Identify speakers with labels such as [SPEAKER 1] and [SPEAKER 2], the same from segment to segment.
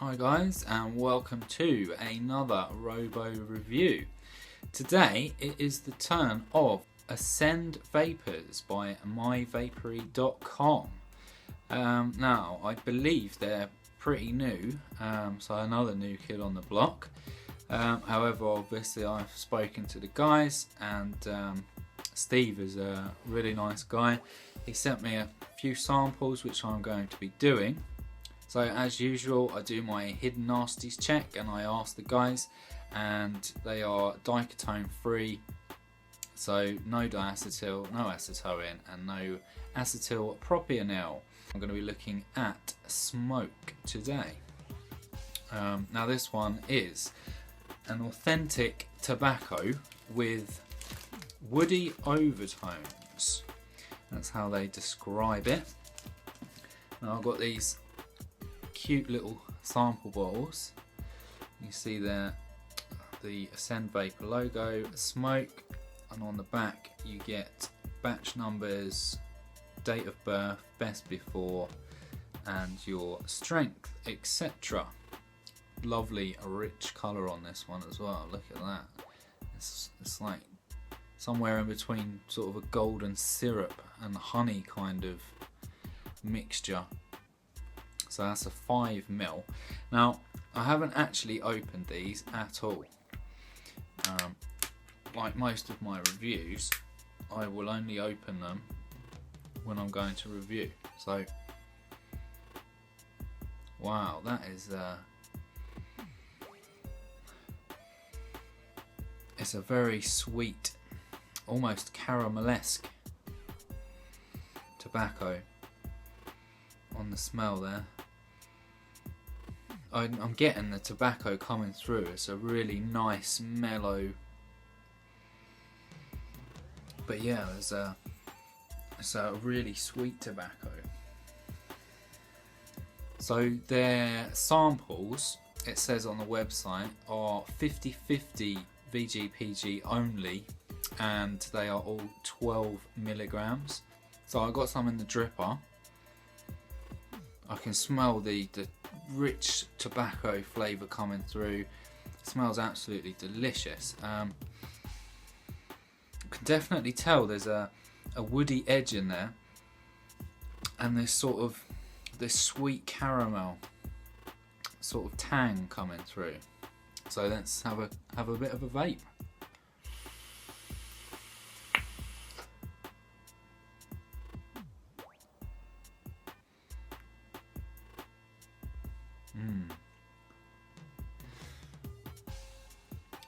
[SPEAKER 1] Hi guys, and welcome to another Robo review. Today it is the turn of Ascend Vapours by myvapery.com. Now I believe they're pretty new, so another new kid on the block. However, obviously I've spoken to the guys, and Steve is a really nice guy. He sent me a few samples which I'm going to be doing. So as usual, I do my hidden nasties check and I ask the guys, and they are diketone free, so no diacetyl, no acetylene, and no acetyl propionyl. I'm going to be looking at Smoak today. Now this one is an authentic tobacco with woody overtones. That's how they describe it. Now I've got these cute little sample bottles. You see there the Ascend Vapour logo, Smoak, and on the back you get batch numbers, date of birth, best before, and your strength, etc. Lovely rich colour on this one as well. Look at that. It's like somewhere in between sort of a golden syrup and honey kind of mixture. So that's a 5ml. Now I haven't actually opened these at all. Like most of my reviews, I will only open them when I'm going to review. So wow, that is it's a very sweet, almost caramelesque tobacco on the smell there. I'm getting the tobacco coming through. It's a really nice, mellow, but yeah, it's a really sweet tobacco. So their samples, it says on the website, are 50-50 VGPG only, and they are all 12 milligrams. So I got some in the dripper. I can smell the rich tobacco flavour coming through. It smells absolutely delicious. I can definitely tell there's a woody edge in there, and this sweet caramel sort of tang coming through. So let's have a bit of a vape.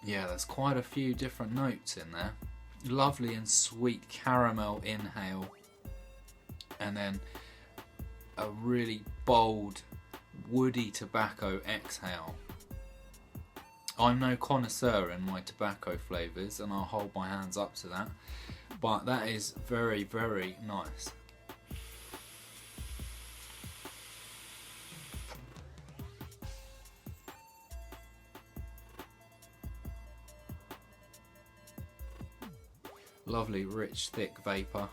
[SPEAKER 1] Yeah, there's quite a few different notes in there. Lovely and sweet caramel inhale, and then a really bold woody tobacco exhale. I'm no connoisseur in my tobacco flavours, and I'll hold my hands up to that, but that is very, very nice. Lovely, rich, thick vapour.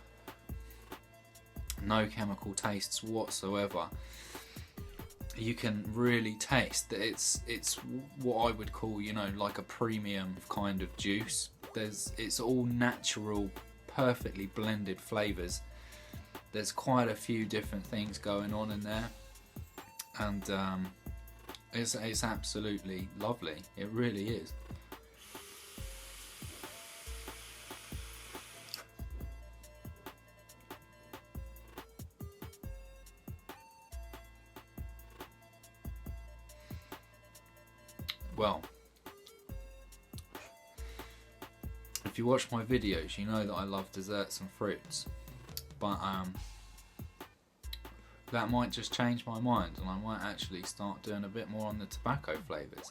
[SPEAKER 1] No chemical tastes whatsoever. You can really taste that it's what I would call, you know, like a premium kind of juice. It's all natural, perfectly blended flavours. There's quite a few different things going on in there, and it's absolutely lovely. It really is. Well, if you watch my videos, you know that I love desserts and fruits, but that might just change my mind, and I might actually start doing a bit more on the tobacco flavours.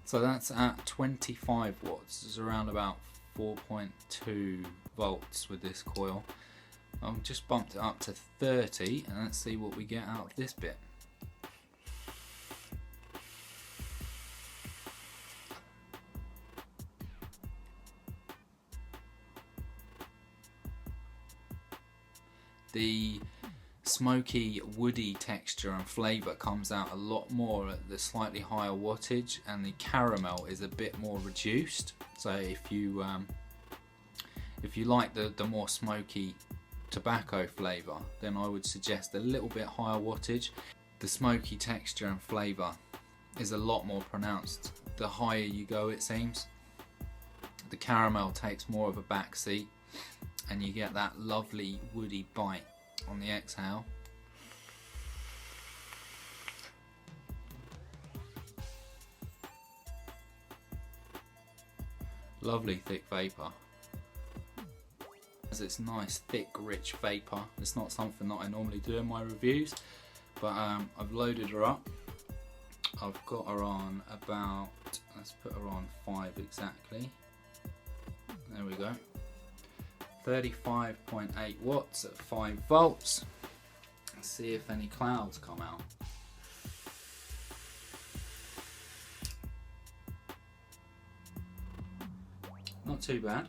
[SPEAKER 1] So that's at 25 watts. It's around about 4.2 volts with this coil. I've just bumped it up to 30, and let's see what we get out of this bit. The smoky, woody texture and flavour comes out a lot more at the slightly higher wattage, and the caramel is a bit more reduced. So if you like the more smoky tobacco flavour, then I would suggest a little bit higher wattage. The smoky texture and flavour is a lot more pronounced the higher you go, it seems. The caramel takes more of a back seat, and you get that lovely woody bite on the exhale. Lovely thick vapour. It's nice, thick, rich vapour. It's not something that I normally do in my reviews, but I've loaded her up. I've got her on about, let's put her on 5 exactly. There we go. 35.8 watts at 5 volts. Let's see if any clouds come out. Not too bad.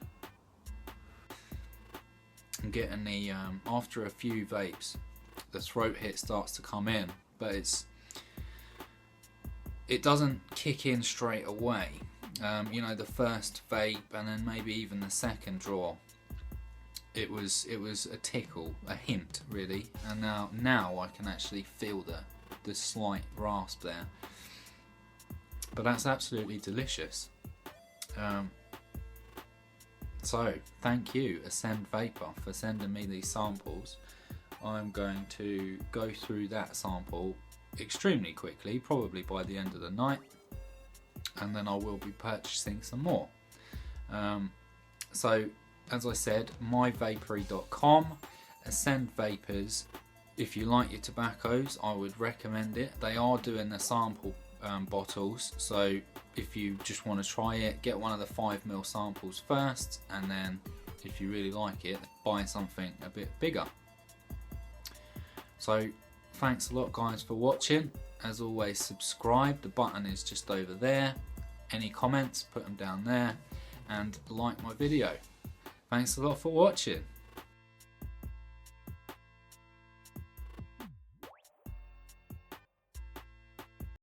[SPEAKER 1] I'm getting the, after a few vapes, the throat hit starts to come in, but it doesn't kick in straight away. You know, the first vape and then maybe even the second draw, it was a tickle, a hint really, and now I can actually feel the slight rasp there. But that's absolutely delicious. So thank you, Ascend Vapour, for sending me these samples. I'm going to go through that sample extremely quickly, probably by the end of the night, and then I will be purchasing some more. So as I said, myvapery.com, Ascend Vapours. If you like your tobaccos, I would recommend it. They are doing the sample bottles, so if you just want to try it, get one of the 5ml samples first, and then if you really like it, buy something a bit bigger. So thanks a lot guys for watching. As always, subscribe, the button is just over there. Any comments, put them down there, and like my video. Thanks a lot for watching.